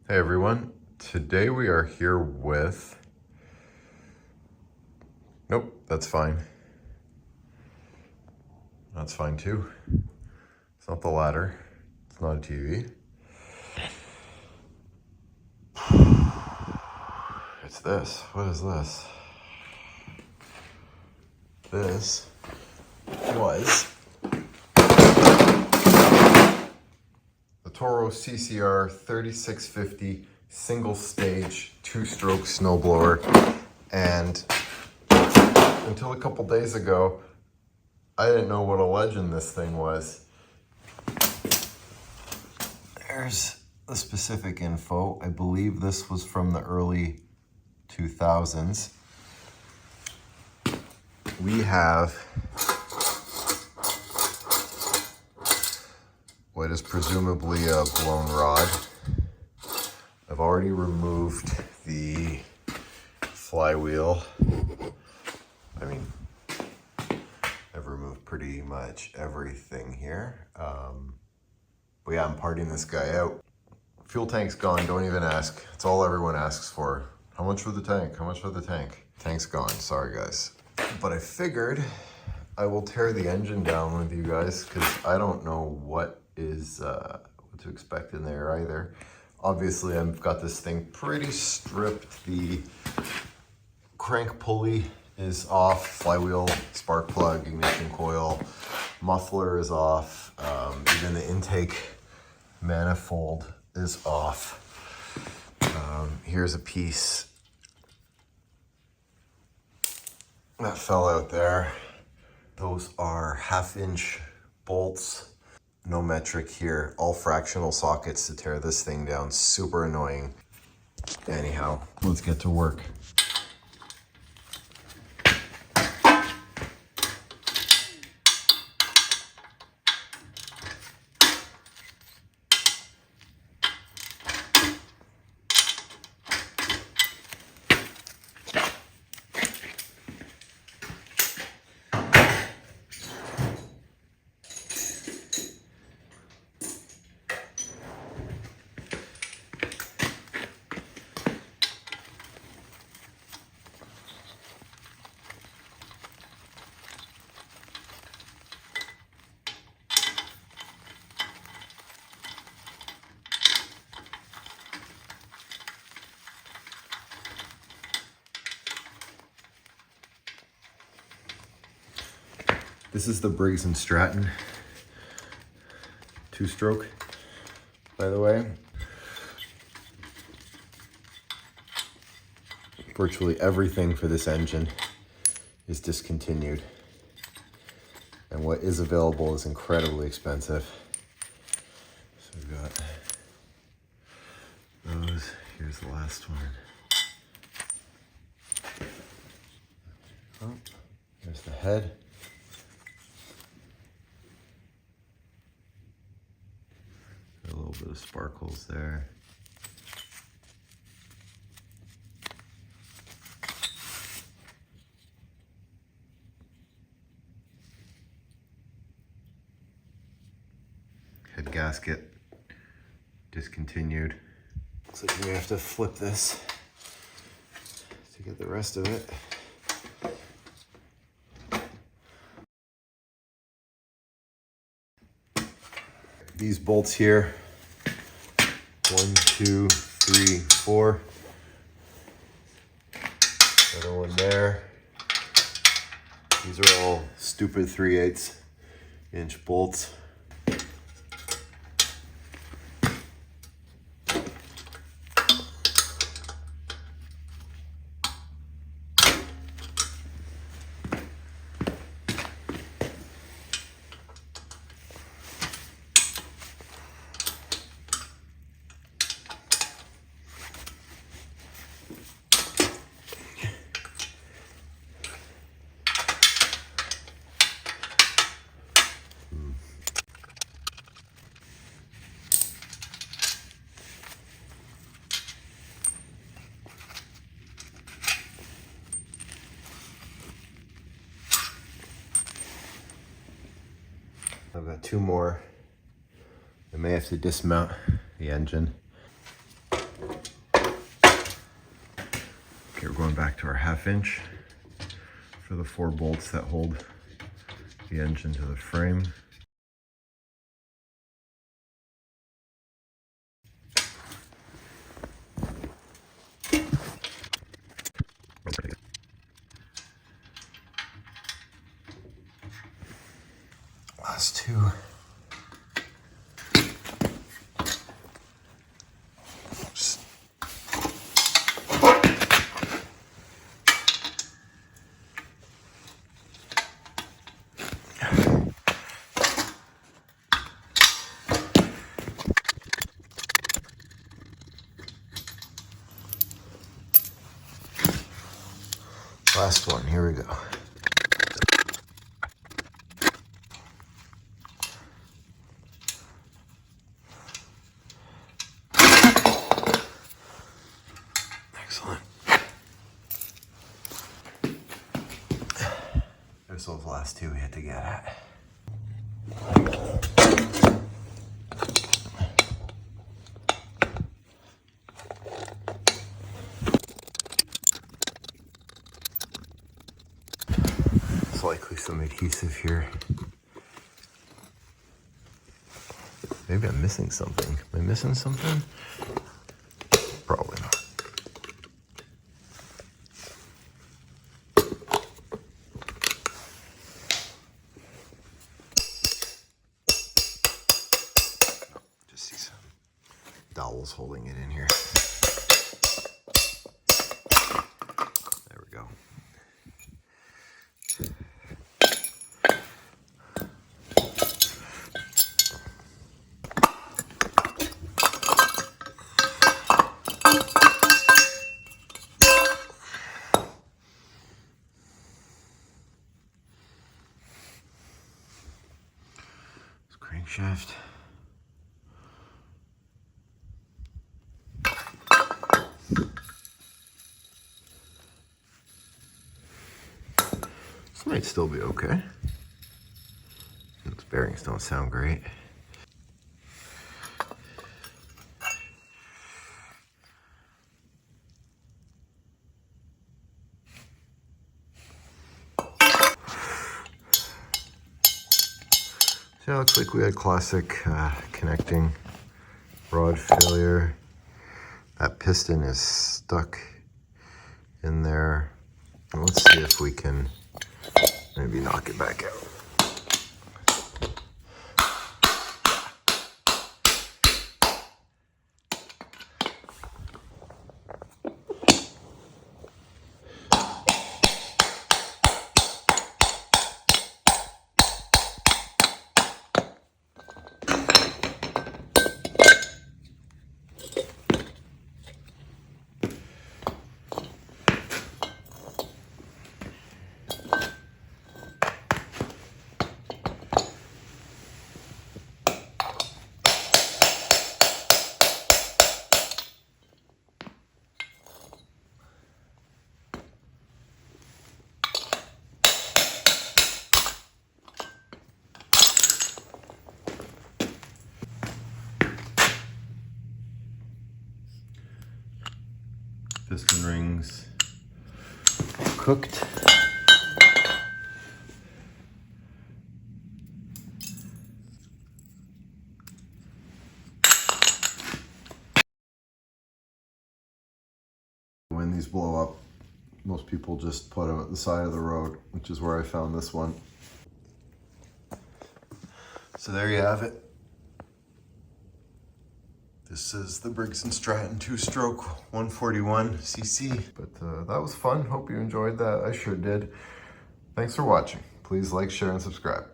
Hey everyone, today we are here with, nope, that's fine. That's fine too. It's not the ladder, it's not a TV. It's this, what is this? This was the Toro CCR3650 single stage 2-stroke snowblower, and until a couple days ago, I didn't know what a legend this thing was. There's the specific info. I believe this was from the early 2000s. We have what is presumably a blown rod. I've already removed the flywheel. I mean, I've removed pretty much everything here. But yeah, I'm parting this guy out. Fuel tank's gone, don't even ask. It's all everyone asks for. How much for the tank? How much for the tank? Tank's gone, sorry guys. But I figured I will tear the engine down with you guys because I don't know what to expect in there either. Obviously, I've got this thing pretty stripped. The crank pulley is off, flywheel, spark plug, ignition coil, muffler is off, even the intake manifold is off. Here's a piece that fell out there. Those are 1/2-inch bolts. No metric here, all fractional sockets to tear this thing down. Super annoying. Anyhow, let's get to work. This is the Briggs Stratton 2-stroke, by the way. Virtually everything for this engine is discontinued, and what is available is incredibly expensive. So we've got those. Here's the last one. Oh, there's the head. A little bit of sparkles there. Head gasket discontinued. Looks like we have to flip this to get the rest of it. These bolts here, 1, 2, 3, 4. Another one there. These are all stupid 3/8-inch bolts. I've got 2 more. I may have to dismount the engine. Okay, we're going back to our 1/2 inch for the 4 bolts that hold the engine to the frame. Last 2. Last one, here we go. Excellent. There's those last 2 we had to get at. There's likely some adhesive here. Maybe I'm missing something. Am I missing something? Probably not. Just see some dowels holding it in here. There we go. Crankshaft. This might still be okay. Those bearings don't sound great. So it looks like we had classic connecting rod failure. That piston is stuck in there. Let's see if we can maybe knock it back out. Piston rings cooked. When these blow up, most people just put them at the side of the road, which is where I found this one. So there you have it. This is the Briggs Stratton 2-stroke 141 cc. But that was fun. Hope you enjoyed that. I sure did. Thanks for watching. Please like, share, and subscribe.